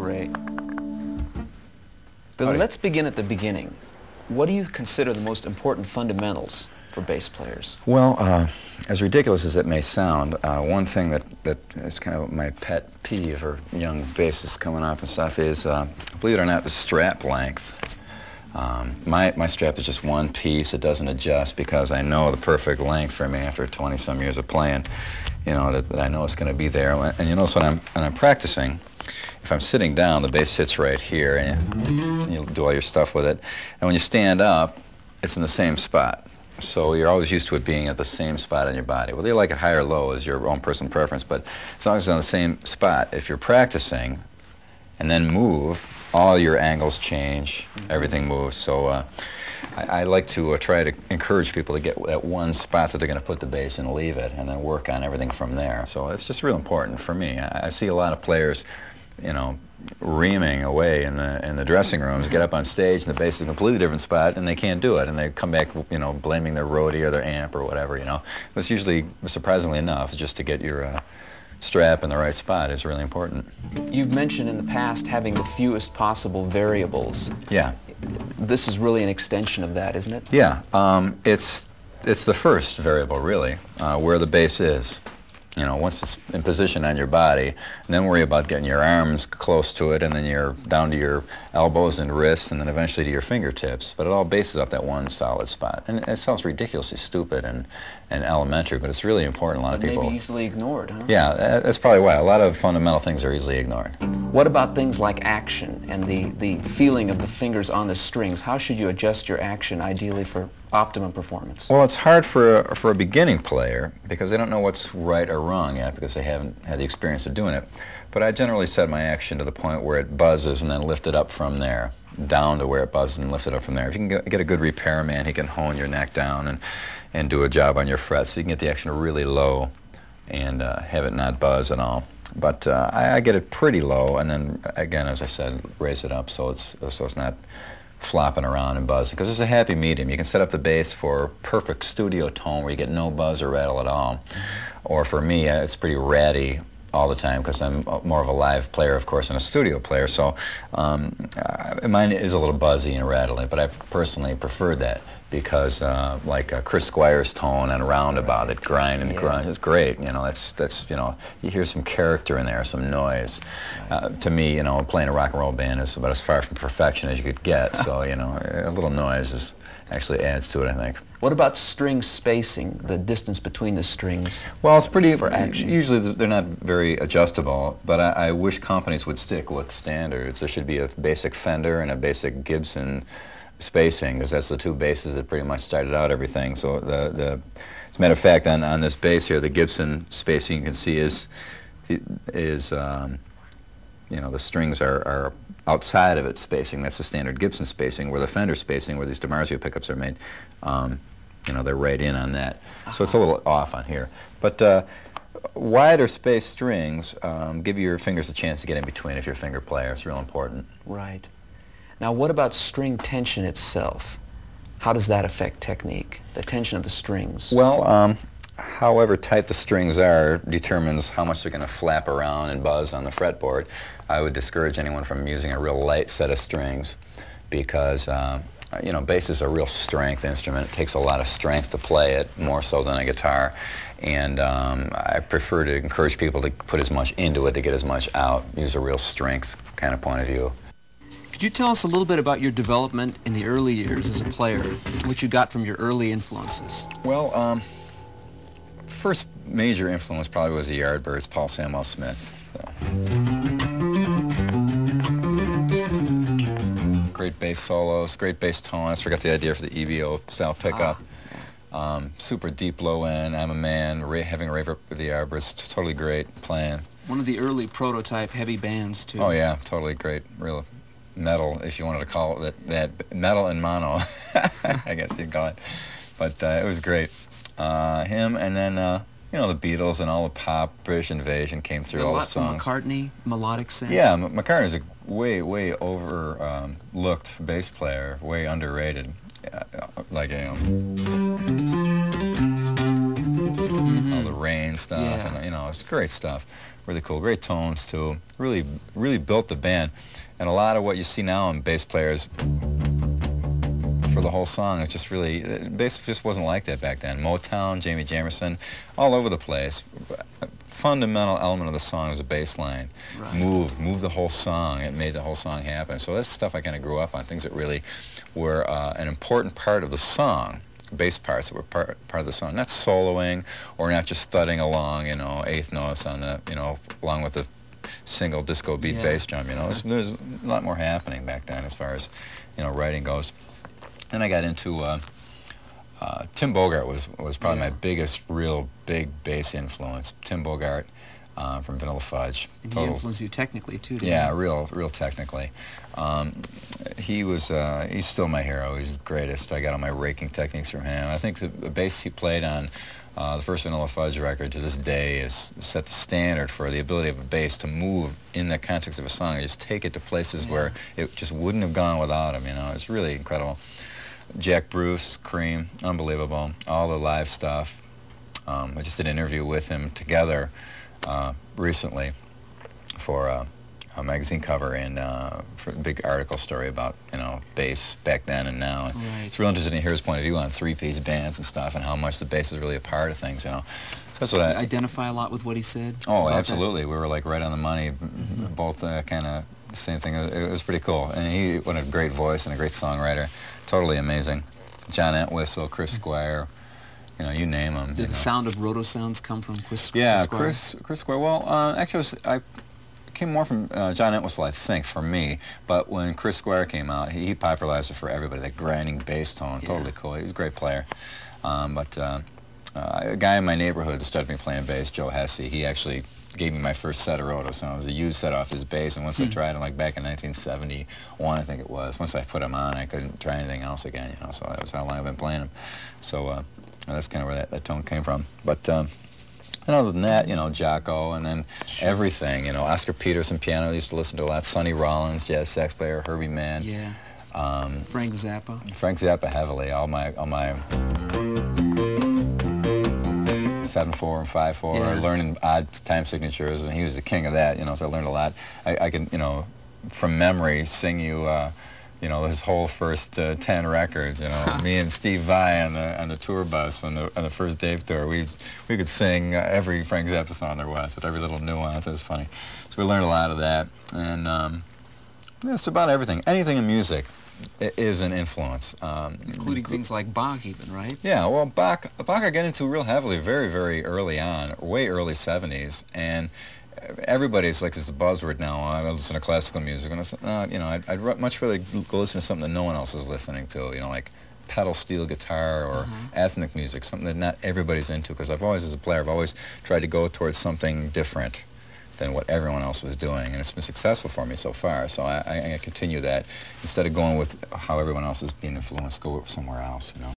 Great. Billy, let's begin at the beginning. What do you consider the most important fundamentals for bass players? Well, as ridiculous as it may sound, one thing that is kind of my pet peeve for young bassists coming up and stuff is, believe it or not, the strap length. My strap is just one piece. It doesn't adjust because I know the perfect length for me after 20-some years of playing, you know, that I know it's going to be there. And you notice when I'm practicing, if I'm sitting down, the bass sits right here, and you do all your stuff with it. And when you stand up, it's in the same spot. So you're always used to it being at the same spot in your body. Whether you like it high or low is your own personal preference, but as long as it's on the same spot, if you're practicing and then move, all your angles change, everything moves. So I like to try to encourage people to get that one spot that they're going to put the bass and leave it, and then work on everything from there. So it's just real important for me. I see a lot of players, you know, reaming away in the dressing rooms, get up on stage and the bass is in a completely different spot and they can't do it, and they come back, you know, blaming their roadie or their amp or whatever, you know. It's usually, surprisingly enough, just to get your strap in the right spot is really important. You've mentioned in the past having the fewest possible variables. Yeah. This is really an extension of that, isn't it? Yeah. It's the first variable, really, where the bass is. You know, once it's in position on your body, and then worry about getting your arms close to it, and then you're down to your elbows and wrists, and then eventually to your fingertips. But it all bases off that one solid spot. And it sounds ridiculously stupid and elementary, but it's really important. A lot of people... Maybe easily ignored, huh? Yeah, that's probably why. A lot of fundamental things are easily ignored. What about things like action and the feeling of the fingers on the strings? How should you adjust your action ideally for optimum performance? Well, it's hard for a beginning player because they don't know what's right or wrong yet because they haven't had the experience of doing it. But I generally set my action to the point where it buzzes and then lift it up from there, down to where it buzzes and lift it up from there. If you can get a good repairman, he can hone your neck down and do a job on your frets, so you can get the action really low and have it not buzz at all. But I get it pretty low, and then again, as I said, raise it up so it's not flopping around and buzzing, because it's a happy medium. You can set up the bass for perfect studio tone where you get no buzz or rattle at all. Or for me, it's pretty ratty all the time because I'm more of a live player, of course, than a studio player. So mine is a little buzzy and rattling, but I personally prefer that because like Chris Squire's tone and Roundabout, that grind and grunge is great. You know, that's you know, you hear some character in there, some noise. To me, you know, playing a rock and roll band is about as far from perfection as you could get. So you know, a little noise actually adds to it, I think. What about string spacing, the distance between the strings? Well, it's pretty, for action. Usually they're not very adjustable, but I wish companies would stick with standards. There should be a basic Fender and a basic Gibson spacing, because that's the two basses that pretty much started out everything. So as a matter of fact, on this bass here, the Gibson spacing you can see is you know, the strings are outside of its spacing. That's the standard Gibson spacing. Where the Fender spacing, where these DiMarzio pickups are made, you know, they're right in on that. So it's a little off on here. But wider spaced strings give your fingers a chance to get in between if you're a finger player. It's real important. Right. Now, what about string tension itself? How does that affect technique, the tension of the strings? Well, however tight the strings are determines how much they're going to flap around and buzz on the fretboard. I would discourage anyone from using a real light set of strings because you know, bass is a real strength instrument. It takes a lot of strength to play it, more so than a guitar. And I prefer to encourage people to put as much into it to get as much out, use a real strength kind of point of view. Could you tell us a little bit about your development in the early years as a player, what you got from your early influences? Well, first major influence probably was the Yardbirds, Paul Samwell Smith. So. Great bass solos, great bass tone. I forgot the idea for the EVO style pickup. Super deep low end. I'm a Man, having Rave Up with the Yardbirds, totally great playing. One of the early prototype heavy bands too. Oh yeah, totally great. Real metal, if you wanted to call it that metal and mono, I guess you'd call it. But it was great. Him, and then you know, the Beatles and all the pop, British Invasion came through all the songs. A lot from McCartney, melodic sense. Yeah, McCartney's a way overlooked bass player, way underrated. Like, you know. all the rain stuff, Yeah. and you know, it's great stuff. Really cool, great tones too. Really built the band, and a lot of what you see now in bass players for the whole song, it's just really, bass just wasn't like that back then. Motown, Jamie Jamerson, all over the place. A fundamental element of the song was a bass line. Right. Move the whole song. It made the whole song happen. So that's stuff I kind of grew up on, things that really were an important part of the song. Bass parts that were part of the song, not soloing or not just thudding along, you know, eighth notes on the, you know, along with the single disco beat bass drum, you know. There's a lot more happening back then as far as, you know, writing goes. Then I got into Tim Bogart was probably my biggest real big bass influence. Tim Bogart from Vanilla Fudge. And he influenced you technically too, didn't Yeah, he? real technically. He's still my hero. He's the greatest. I got all my raking techniques from him. I think the bass he played on the first Vanilla Fudge record to this day is set the standard for the ability of a bass to move in the context of a song and just take it to places where it just wouldn't have gone without him, you know. It's really incredible. Jack Bruce, Cream, unbelievable. All the live stuff. I just did an interview with him together recently for a magazine cover and for a big article story about, you know, bass back then and now. And it's real interesting to hear his point of view on three-piece bands and stuff and how much the bass is really a part of things, you know. That's what I identify a lot with what he said. Oh, absolutely. That? We were like right on the money, both kind of same thing. It was pretty cool. And he had a great voice and a great songwriter. Totally amazing. John Entwistle, Chris Squire, you know, you name them. Did the sound of Roto Sounds come from Chris Squire? Yeah, Chris Squire. Well, actually, it came more from John Entwistle, I think, for me. But when Chris Squire came out, he popularized it for everybody, that grinding bass tone. Totally cool. He was a great player. A guy in my neighborhood that started me playing bass, Joe Hesse, he actually gave me my first set of Roto Sounds, a used set off his bass, and once I tried it, like back in 1971, I think it was, once I put them on, I couldn't try anything else again, you know, so that was how long I've been playing them. So that's kind of where that tone came from. But and other than that, you know, Jocko, and then everything, you know, Oscar Peterson piano, I used to listen to a lot, Sonny Rollins, jazz sax player, Herbie Mann. Yeah. Frank Zappa. Frank Zappa heavily, all my 7/4 and 5/4, learning odd time signatures, and he was the king of that, you know, so I learned a lot. I can, you know, from memory, sing you, you know, his whole first 10 records, you know. Me and Steve Vai on the tour bus on the first Dave tour, we could sing every Frank Zappa song there was, with every little nuance. It was funny. So we learned a lot of that, and it's about everything. Anything in music is an influence. Including things like Bach even, right? Yeah, well, Bach I got into real heavily very early on, way early 70s, and everybody's like, it's a buzzword now, I listen to classical music, and I said, you know, I'd much rather go listen to something that no one else is listening to, you know, like pedal steel guitar or ethnic music, something that not everybody's into, because I've always, as a player, I've always tried to go towards something different than what everyone else was doing, and it's been successful for me so far, so I continue that. Instead of going with how everyone else is being influenced, go somewhere else, you know.